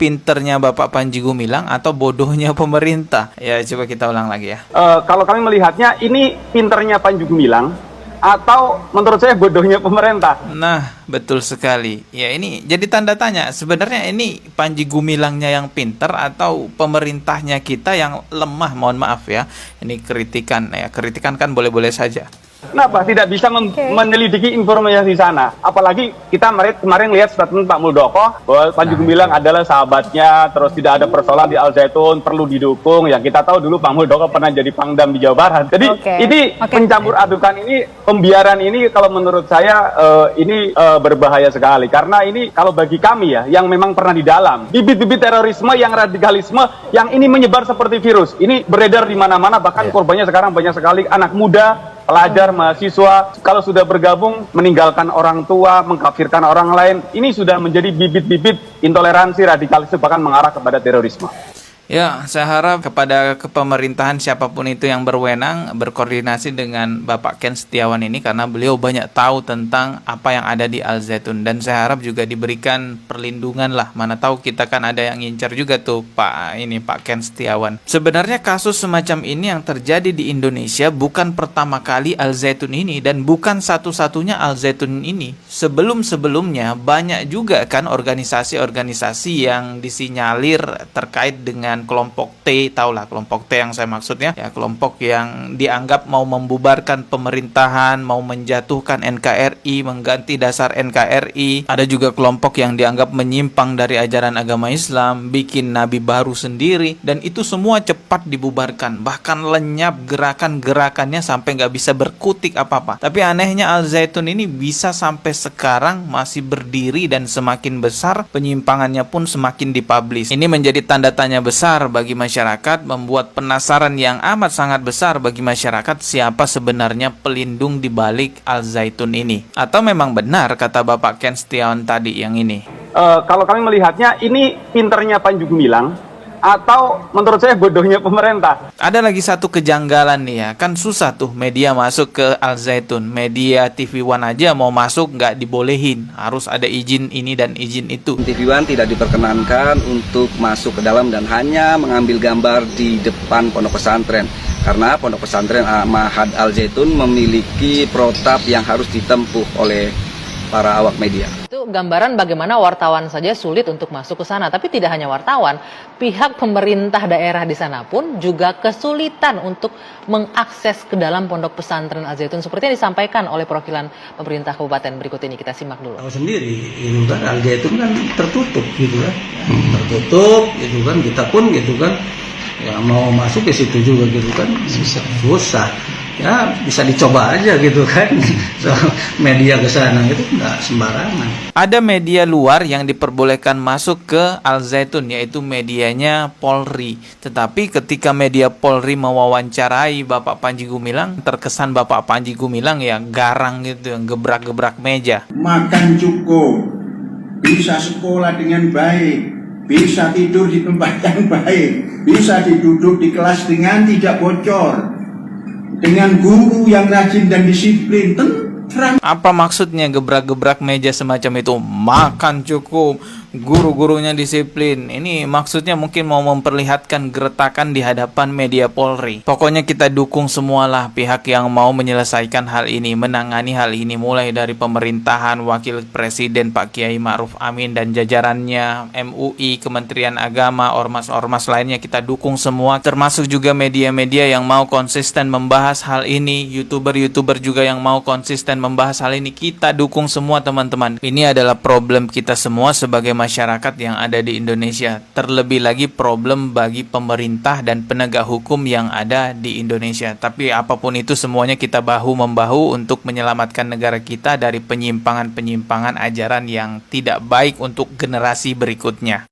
pinternya Bapak Panji Gumilang atau bodohnya pemerintah? Ya, coba kita ulang lagi ya. Kalau kami melihatnya ini pinternya Panji Gumilang atau menurut saya bodohnya pemerintah. Nah, betul sekali. Ya, ini jadi tanda tanya. Sebenarnya ini Panji Gumilangnya yang pinter atau pemerintahnya kita yang lemah? Mohon maaf ya. Ini kritikan ya. Kritikan kan boleh-boleh saja. Kenapa tidak bisa menyelidiki informasi di sana? Apalagi kita kemarin lihat statement Pak Muldoko bahwa Panji Gumilang adalah sahabatnya, terus tidak ada persoalan di Al Zaitun, perlu didukung. Ya kita tahu dulu Pak Muldoko pernah jadi Pangdam di Jawa Barat. Jadi ini pencampur adukan ini, pembiaran ini kalau menurut saya ini berbahaya sekali. Karena ini kalau bagi kami ya, yang memang pernah di dalam, bibit-bibit terorisme, yang radikalisme, yang ini menyebar seperti virus. Ini beredar di mana-mana, bahkan korbannya sekarang banyak sekali anak muda, pelajar, mahasiswa, kalau sudah bergabung meninggalkan orang tua, mengkafirkan orang lain, ini sudah menjadi bibit-bibit intoleransi, radikalisme, bahkan mengarah kepada terorisme. Ya, saya harap kepada kepemerintahan siapapun itu yang berwenang berkoordinasi dengan Bapak Ken Setiawan ini karena beliau banyak tahu tentang apa yang ada di Al Zaitun, dan saya harap juga diberikan perlindungan lah. Mana tahu kita kan ada yang ngincar juga tuh Pak Ken Setiawan. Sebenarnya kasus semacam ini yang terjadi di Indonesia bukan pertama kali Al Zaitun ini, dan bukan satu-satunya Al Zaitun ini. Sebelum-sebelumnya banyak juga kan organisasi-organisasi yang disinyalir terkait dengan kelompok T, tahulah kelompok T yang saya maksudnya, ya kelompok yang dianggap mau membubarkan pemerintahan, mau menjatuhkan NKRI, mengganti dasar NKRI. Ada juga kelompok yang dianggap menyimpang dari ajaran agama Islam, bikin nabi baru sendiri, dan itu semua cepat dibubarkan, bahkan lenyap gerakan-gerakannya sampai nggak bisa berkutik apa-apa. Tapi anehnya Al Zaitun ini bisa sampai sekarang masih berdiri dan semakin besar, penyimpangannya pun semakin dipublish. Ini menjadi tanda tanya besar bagi masyarakat, membuat penasaran yang amat sangat besar bagi masyarakat siapa sebenarnya pelindung di balik Al Zaitun ini. Atau memang benar kata Bapak Ken Setiawan tadi yang ini? Kalau kami melihatnya ini pinternya Panji Gumilang atau menurut saya bodohnya pemerintah. Ada lagi satu kejanggalan nih ya, kan susah tuh media masuk ke Al Zaitun. Media TV One aja mau masuk nggak dibolehin, harus ada izin ini dan izin itu. TV One tidak diperkenankan untuk masuk ke dalam dan hanya mengambil gambar di depan pondok pesantren. Karena pondok pesantren Ma'had Al Zaitun memiliki protap yang harus ditempuh oleh para awak media. Itu gambaran bagaimana wartawan saja sulit untuk masuk ke sana. Tapi tidak hanya wartawan, pihak pemerintah daerah di sana pun juga kesulitan untuk mengakses ke dalam pondok pesantren Al Zaitun seperti yang disampaikan oleh perwakilan pemerintah kabupaten. Berikut ini kita simak dulu. Tahu sendiri, itu kan Al Zaitun kan tertutup gitu kan, tertutup gitu kan, kita pun gitu kan, ya mau masuk ke situ juga gitu kan, susah. Ya bisa dicoba aja gitu kan. So, media ke sana itu nggak sembarangan. Ada media luar yang diperbolehkan masuk ke Al Zaitun, yaitu medianya Polri. Tetapi ketika media Polri mewawancarai Bapak Panji Gumilang, terkesan Bapak Panji Gumilang ya garang gitu, yang gebrak-gebrak meja. Makan cukup, bisa sekolah dengan baik, bisa tidur di tempat yang baik, bisa duduk di kelas dengan tidak bocor, dengan guru yang rajin dan disiplin, tenang. Apa maksudnya gebrak-gebrak meja semacam itu? Makan cukup, guru-gurunya disiplin. Ini maksudnya mungkin mau memperlihatkan geretakan di hadapan media Polri. Pokoknya kita dukung semualah pihak yang mau menyelesaikan hal ini, menangani hal ini, mulai dari pemerintahan, Wakil Presiden Pak Kiai Ma'ruf Amin dan jajarannya, MUI, Kementerian Agama, ormas-ormas lainnya, kita dukung semua, termasuk juga media-media yang mau konsisten membahas hal ini, YouTuber-YouTuber juga yang mau konsisten membahas hal ini. Kita dukung semua teman-teman. Ini adalah problem kita semua sebagai masyarakat yang ada di Indonesia. Terlebih lagi problem bagi pemerintah dan penegak hukum yang ada di Indonesia. Tapi apapun itu semuanya kita bahu-membahu untuk menyelamatkan negara kita dari penyimpangan-penyimpangan ajaran yang tidak baik untuk generasi berikutnya.